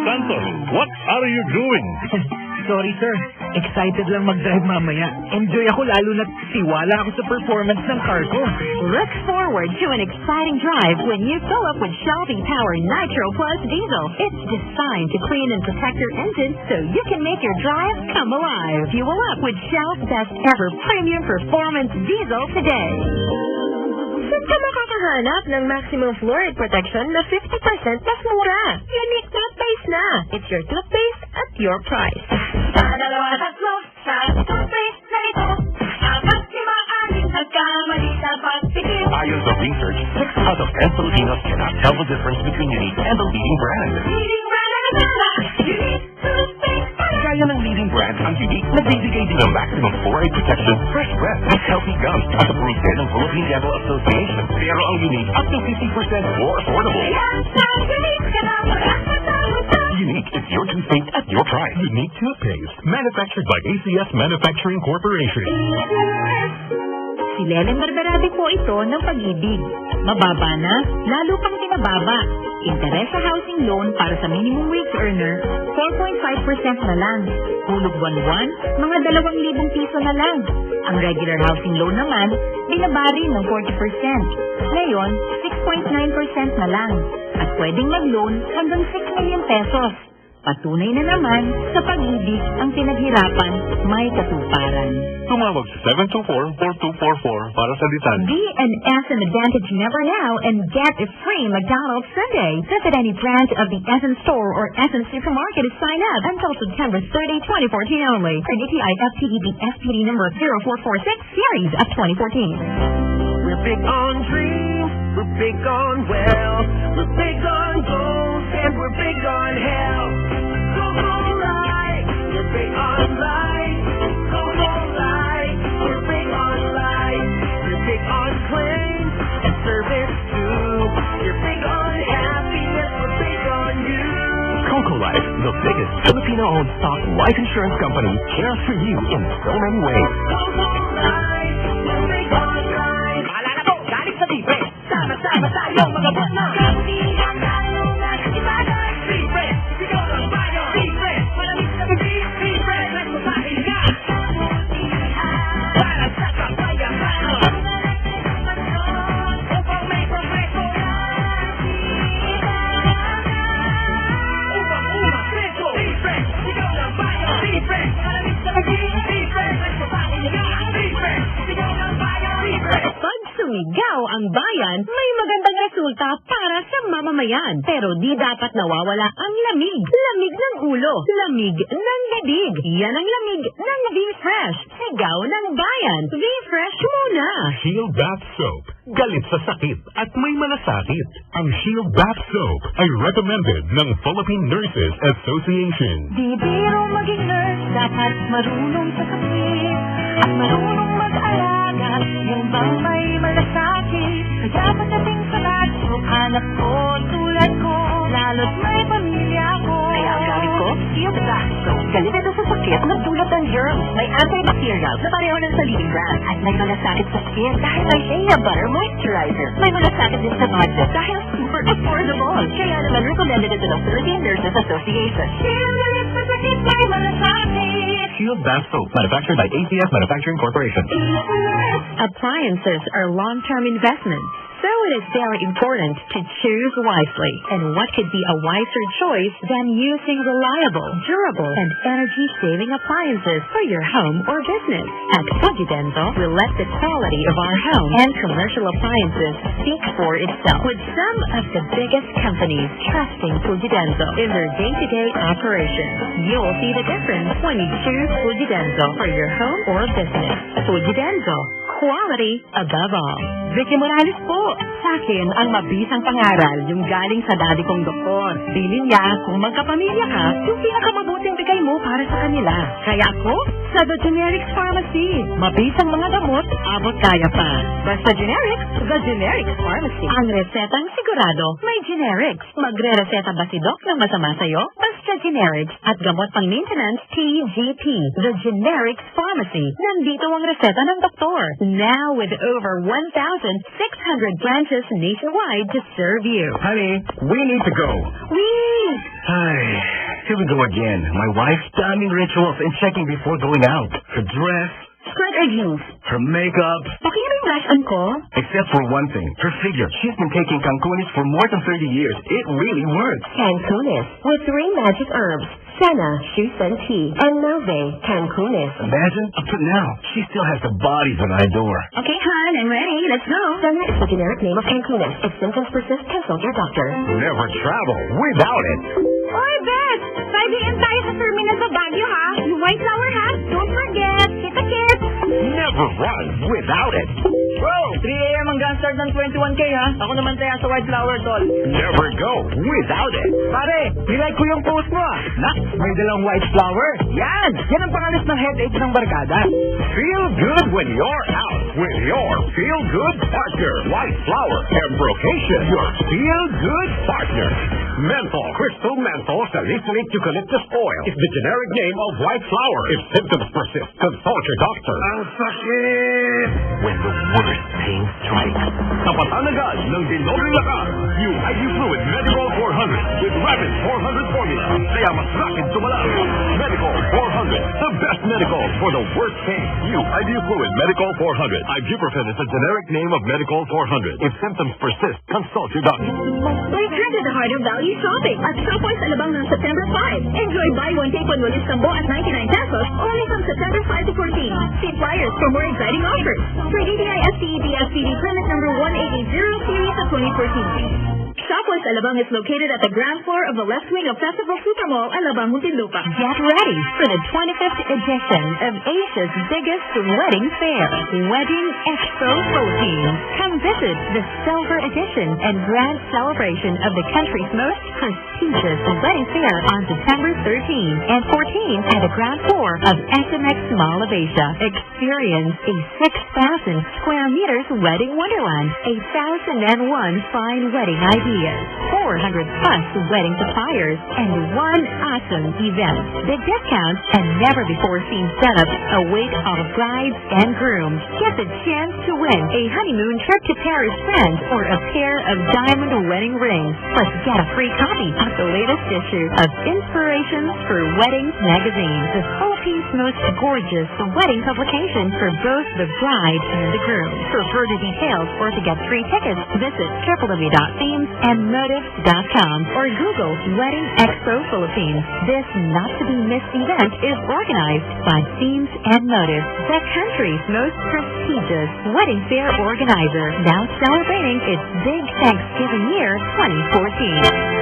Santos, what are you doing? Sorry, sir. Excited lang mag-drive mamaya. Enjoy ako lalo na't tiwala ako sa performance ng car ko. Look forward to an exciting drive when you fill up with Shell V-Power Nitro Plus Diesel. It's designed to clean and protect your engine so you can make your drive come alive. Fuel up with Shell's best ever premium performance diesel today. Saan ka makakahanap ng maximum fluoride protection na 50% mas mura? Unique toothpaste na. It's your toothpaste at your price. Ayon sa research, 6 out of 10 Filipinos cannot tell the difference between Unique and the leading brand. Kaya ng leading brand ang Unique na nagbibigay din ng maximum fluoride protection, fresh breath, with healthy gums at approved din ng Philippine Dental Association. Pero ang Unique up to 50% more affordable. Unique is your toothpaste at your price. Unique toothpaste, manufactured by ACS Manufacturing Corporation. Si Lelen Barberade po ito ng Pag-ibig. Mababa na, lalo pang pinababa. Interes sa housing loan para sa minimum wage earner, 4.5% na lang. Hulog buwan-buwan, mga 2,000 piso na lang. Ang regular housing loan naman, binabari ng 40%. Ngayon, 6.9% na lang. At pwedeng mag-loan hanggang 6 million pesos. Patunay na naman sa Pag-ibig ang pinaghirapan may katuparan. Tumawag sa 724-4244 para sa detalye. Be an Essen Advantage member now and get a free McDonald's Sunday. Visit any branch of the Essen store or Essen supermarket to sign up until September 30, 2014 only. For DTI FTEB SPD number 0446 series of 2014. We're big on dreams, we're big on wealth, we're big on goals, and we're big on health. Go light, we're big on light. Go light, we're big on light. We're big on claims and service too. You're big on happiness, we're big on you. Coco Life, the biggest Filipino-owned stock life insurance company, cares for you in so many ways. Light, we're big on light. Maalala po, galing sa libre. Sama-sama tayo mga bata. Pag sumigaw ang bayan, may magandang resulta para sa mamamayan. Pero di dapat nawawala ang lamig. Lamig ng ulo. Lamig ng bibig. Yan ang lamig ng V-Fresh. Sigaw ng bayan. V-Fresh muna. Shield Bath Soap. Galit sa sakit at may malasakit. Ang Shield Bath Soap ay recommended ng Philippine Nurses Association. Di biro maging nurse, dapat marunong sa sakit at marunong mag-alaga. Yung bang may malasakit, kaya pagdating sa lahat, anak ko tulad ko, lalo't may pamilya ko. Kaya ang gamit ko, Shield Bath Soap. Galit ito sa sakit na dulot ng germs. May antibacterial na pareho ng sa leading brand. At may malasakit sa skin dahil may Shea Butter Moisturizer. May malasakit din sa budget dahil super affordable. Kaya naman recommended ito ng Philippine Nurses Association. Shield galit sa sakit, may malasakit. Shield Bath Soap, manufactured by ACS Manufacturing Corporation. Appliances are long-term investments, so it is very important to choose wisely. And what could be a wiser choice than using reliable, durable, and energy-saving appliances for your home or business? At Fujidenso, we let the quality of our home and commercial appliances speak for itself, with some of the biggest companies trusting Fujidenso in their day-to-day operations. You'll see the difference when you choose Fujidenso for your home or business. Fujidenso, quality above all. Vicky Morales po. Sa akin, ang mabisang pangaral yung galing sa daddy kong doktor. Bilin niya kung magkapamilya ka, yung pinakamabuting bigay mo para sa kanila. Kaya ako, sa The Generics Pharmacy. Mabisang mga gamot, abot kaya pa. Basta generics, The Generics Pharmacy. Ang resetang sigurado, may generics. Magre-reseta ba si Doc ng masama sa'yo? Basta generics at gamot pang maintenance, TGP. The Generics Pharmacy. Nandito ang reseta ng doktor. Now with over 1,600 branches nationwide to serve you. Honey, we need to go. Wee! Ay, here we go again. My wife's stunning rituals and checking before going out. Her dress, Skirt or jeans? her makeup, Paki-refresh on ko? except for one thing, her figure. She's been taking Cancunis for more than 30 years. It really works. Cancunis with 3 magic herbs. Senna, Shusen Tea, and Nove, Cancunis. Imagine, up to now, she still has the body that I adore. Okay, hon, I'm ready. Let's go. Senna is the generic name of Cancunis. If symptoms persist, consult your doctor. Never travel without it. Oy, Beth! 5 a.m. tayo sa terminal sa Baguio, ha? Yung white flower hat, don't forget. Kita kits! Never run without it. Bro, 3 a.m. hanggang start ng 21K ha. Ako naman taya sa White Flower, tol. Never go without it. Pare, nilike ko yung post mo ah. Nak, may dalang White Flower. Yan! Yan ang pangalis ng headache ng barkada. Feel good when you're out with your Feel Good partner, White Flower Embrocation, your Feel Good partner. Menthol, Crystal Menthol Salicylate Eucalyptus Oil is the generic name of White Flower. If symptoms persist, consult your doctor. Ang sakit! When the worst pain strikes, tapatan agad ng Dinobring Lakas, new IV Fluid Medicol 400 with Rapid 400 formula. Kaya mas rapid tumalab. Medicol 400, the best medical for the worst pain. New IV Fluid Medicol 400. Ibuprofen is the generic name of Medicol 400. If symptoms persist, consult your doctor. Return to the heart of value shopping at Shopwise Alabang ng September 5. Enjoy buy one take one walis combo at 99 pesos only from September 5 to 14. See flyers for more exciting offers. For DTI STED STD permit number 1880 series of 2014. Shopwise Alabang is located at the ground floor of the left wing of Festival Super Mall, Alabang, Muntinlupa. Get ready for the 25th edition of Asia's biggest wedding fair, Wedding Expo Philippines. Come visit the Silver Edition and grand celebration of the country's most prestigious wedding fair on September 13 and 14 at the ground floor of SMX Mall of Asia. Experience a 6,000 square meters wedding wonderland, 1,001 fine wedding ideas, 400 plus wedding suppliers, and one awesome event. Big discounts and never before seen setups await all brides and grooms. Get the chance to win a honeymoon trip to Paris, France, or a pair of diamond wedding rings. Plus, get a free copy of the latest issue of Inspirations for Weddings magazine, the Philippines' most gorgeous wedding publication for both the bride and the groom. For further details or to get free tickets, visit www.themesandmotives.com or Google Wedding Expo Philippines. This not-to-be-missed event is organized by Themes and Motives, the country's most prestigious wedding fair organizer, now celebrating its big Thanksgiving year 2014.